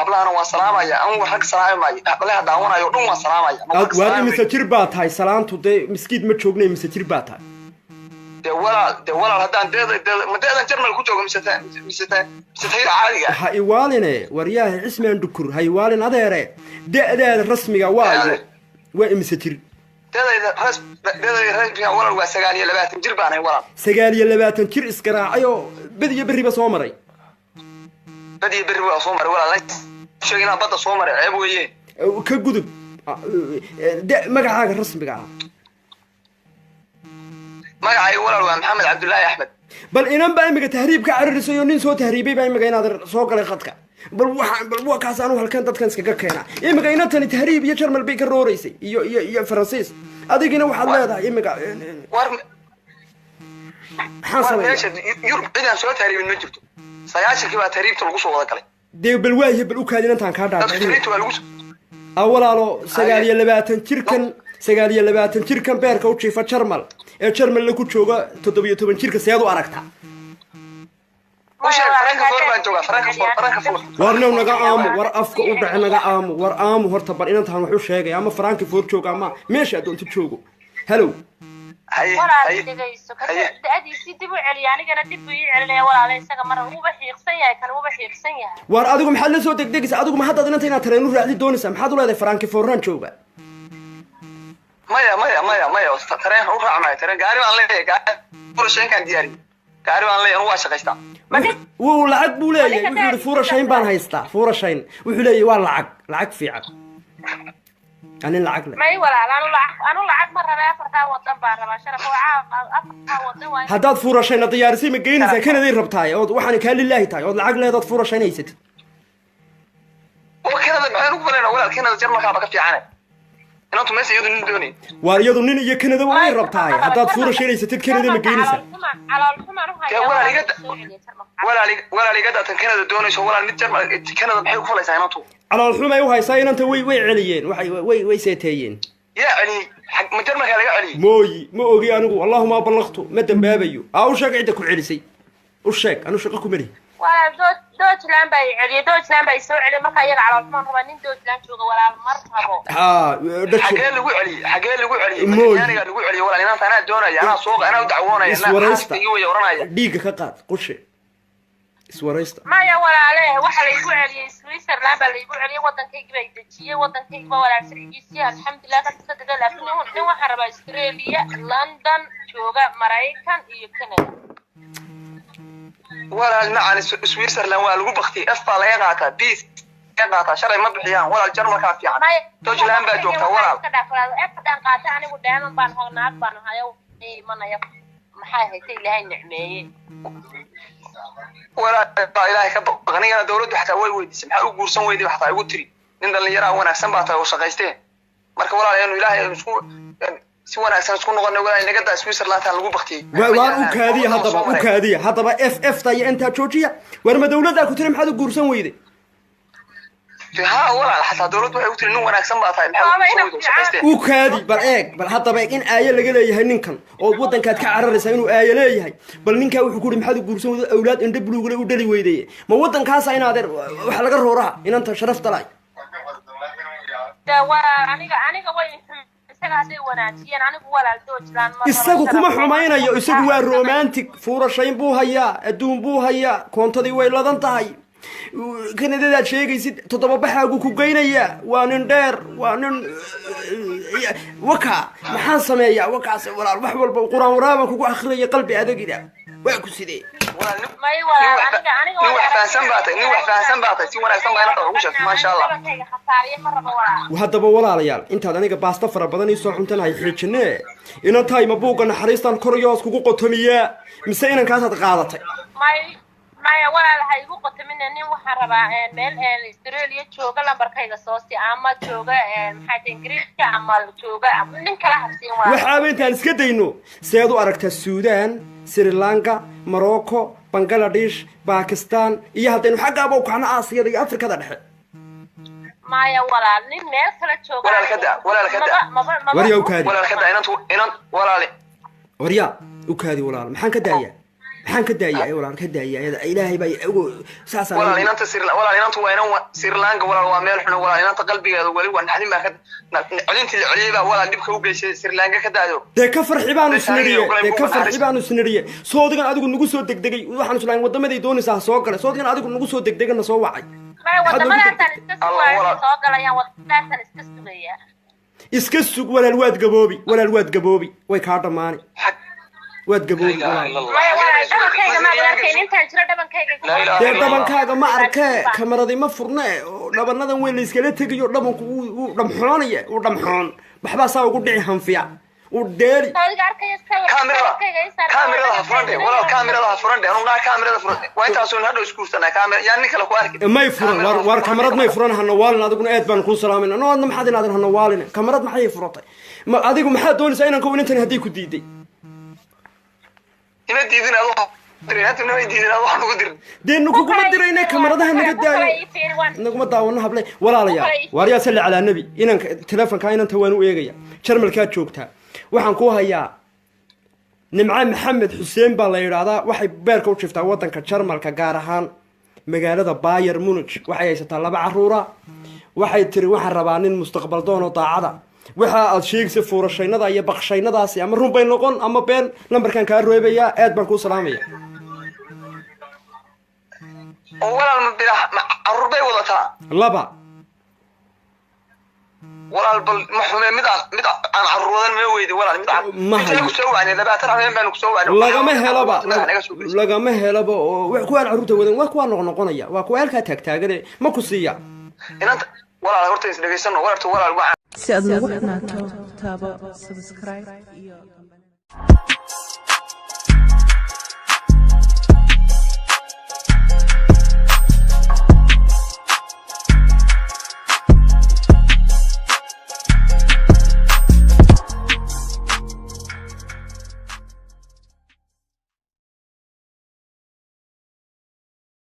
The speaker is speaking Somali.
حبلان وسلامة يا أنا وحق سلامة يا قبلها دعوانا يوم وسلامة يا وأنا مسافر باتهاي سلامتو ده مسكيد متشوقني مسافر باتهاي ولا هدان ده جرمال كوجو مستهير عالية هايوالنا ورياه اسمه دكر هايوالن هذا ده رسمي وايد ومسافر ده ولا وسجالية لباتن جربانه ولا سجالية لباتن جر إسكراعيو بدي بري بصومري بدي بري بصومري ولا لا شيء بدا صومري عيب ويه كجذب ده مقعد الرسم بقى مقعد ولا محمد عبد الله أحمد بل إنهم بقى مجا تهريب كعرس يونين صوت تهريبي بقى مجا ينادر سوق على خدك بل كاسانو هالكان تتكنس كجكينا إيه مجا ينتني تهريب يجرم البيك الروريسي يا فرنسيس أديك هنا واحد لا ده إيه مجا حصل يورب إذا سوى تهريب النجبته سياشر كيف تهريب تلقوش ولا كله دي بالواجه بالوكالين أنت كهذا أولا لو سجالي اللباتن تركن سجالي اللباتن تركن بيرك وشي فشرمل الشرمل اللي كنت شوقة تدبي شركة سيادو أركتها ورنا ونقام ور أفك ودع نقام ور ورتبر إن أنت هنوحوش هيك يا أما فرانك فور شوقة ما ماشي أدون تشوقه هلو ولا تدقيسو أدي سيدي بعلي يعني كنا تبي على ولا ليس كمرة هو بحيقسن يا كان هو بحيقسن يا ور أدوكم محل سو دقيقة أدوكم حتى أنت هنا ترى نور على دونسة محد ولا ده فرانك فوران شوقة مايا ترى روح معي ترى قارب على ليه قارب فور شين كان دياري قارب على ليه هو شقيستا ولعق بولاي وحول فور شين بان هيستا فور شين وحولي واللعق في عق أنا العقل ما هي ولا أنا العقل مرة لا فرتا وطن بارا شرف وعاء هداد فور شين الطيارسي مجينا زي كنا ذي ربطاي وحنا كان لله تاي والعقل هداد فور شين يست وكذا ما نقولنا ولا كنا جرنا كابك في عنا إن أنتم مسيء يدون دوني واريض نين يكنا ذا وين ربطاي هداد فور شين يست كنا ذي مجينا على الحمى ولا لقد أتكلم ذا دوني شو ولا نتجمع كنا ذا بحيو كفلا سايناتو على الحمى يوهاي ساين أنت وي عليين وي سيتيين يعني حق مجرم كان علي مو أجي أنا والله ما بلغته مدن بابيو أو شاك عندك العرسي وشاك أنا شقكم مني ولا دوتلاند باي علي دوتلاند باي سو علي ما كايق على الحمى هو نين دوتلاند جوجا ولا مرحبا حاجه اللي علي يعني اللي علي ولا انا دوناي انا سوق انا ودعووناي انا حاستي ويورناي ديق كقاد قشي اسوريستا ما يا ولا عليه waxa la igu celiyay Switzerland baa la igu celiyay wadankayga bay dajiyay wadankayga walaal sharcigiisa alxamdulillah ka saddex laakiin nin waxa rabaa Australia London jooga Mareykan iyo Canada walaal macaan Switzerland waa lagu baqtay afba la yaqaata bis yaqaata sharci ma bixiyaan walaal jarmalka fiican Deutschland baa joogta walaal ka dhaafay afdan qaata anigu dheeman baan hoonaag baan hayo imanaya maxay haytay ilaahay nicmeeyay ولا إلهي كبغني دولة حتى ويدي سمح وجورسون ويدي حتى يقولي إن اللي يرى وانا أحسن بعطيه وشقيستين مركب ولا إنه إلهي سوى أنا أحسن تكون غنى ولا إنك ده سويسرلاند تلقوا بختي وأوكادي هذا اف طي أنت تشوجيا ورما دولة ذاك تري محد وجورسون ويدي ها ولا حتى دولة ويقولي إنه وانا أحسن بعطيه وكادي بل حتى بقى إن آية اللي قال يهي نكن أو وطن كانت كعرر سينو آية لا يهي بل نكا وحكوري محد وجورسون أولاد إن دبلو ولا ودلي ويدي ما وطن كاسا إن هذا وحلقة الرورها إن أنت شرفت لاي ده وأنا وين isagu kuma xumaynayo isagu waa romantic fuurashayn buu hayaa adduun buu hayaa koontadii way ladan tahay kanadada sheegaysid toddoba baxaagu ku geynaya waa nin dheer waa nin waka maxaan sameeyaa wakaas walaal wax walba quraan waraaba kugu akhriyo qalbi adagida waa ku sidee وهذا بولا ريال أنت هذا نيجا باستا فربنا يسوع عمتنا يحرجنا إن تاي مبوق أنا حريستان كوريوس كوكو قطمية مسينا كاسة قاعدة ما يا ولا هاي بوق قطمية نيم وحربا ميل إستراليا شوكا لامبركايغا صوصي أما شوكا حتى إنجليزي أما شوكا من كلا حبسين وحابين تانسكتينو سيادو أركتا السودان سريلانكا موروكو بنغلاديش باكستان iyo hadaynu xagga aba kana Aasiya iyo Afrikada dhexe maya walaal nin meel kala jooga wariya u kaadi walaal kada inaan walaal wariya u kaadi walaal maxaan ka daayaa maxaan ka daayaa walaal ka daayaa ilaahay baa ugu saasaan walaal inanta waa inaan Sri Lanka walaal waa meel xun walaal inanta qalbigeeda wali waa naxdin baa ka colintii la coliyay baa walaal dib ka u geysay Sri Lanka ka daayo dee ka farxi baanu isniriye soodigan adigu nagu soo degdegay waxaan islayn wadamaday doonaysaa soo galay soodigan adigu nagu soo degdegana soo wacay iska sug walaal waad gaboobi way kaa dhamaani waad gaboobi dee dhabankaaga ma arkee kamaradii ma furne dhabanadan weyn la iskala tegayo dhabanku uu dhamxoonaya uu dhamxoon waxbaa saa ugu dhici hanfiya uu dheeri kaamirada furande anuu naa kaamirada furande waa intaasoo hadhow iskuursanaa kaamira yaa nin kale ku arki may furan war kamarad may furan hana waalin adiguna aad baan kuu salaamayna noodna maxaad inaadan hana waalin kamarad maxay furatay adigu maxaad doonaysaa inaan inantan haddii ku diiday ima diidin adoo dee naguguma dirayna kamaradaha naga daayo naguma daawano hable walaalayaa waaryaa salli calaa nebi inanka telefonka inanta waan u eegaya jarmalkaad joogtaa waxaan ku hayaa nimca maxamed xuseen baa la yidhaahdaa waxay beerka u jiftaa waddanka jarmalka gaar ahaan magaalada Bayern Munich waxay haysataa 2 caruura waxay tiri waxaan rabaa nin mustaqbal doono daacada waxa aad sheegaysa fuurashaynada iyo baqshaynadaasi ama run bay noqon ama been lambarkan ka reebaya aad baan ku salaamaya walaal ma caruur bay wadataa 2 walaal bal ma xume mid aan caruuradan ma weydi walaal mid ku soo waanay 20 habeen baan ku soo waanay lagama helaba oo wax ku aan caruurta wadan waa ku noqonaya waa ku halka taagtaagan ma ku siiya inanta walaal horta is dhageysano walaal si aad ugu xirnaato taabo subscribe iyo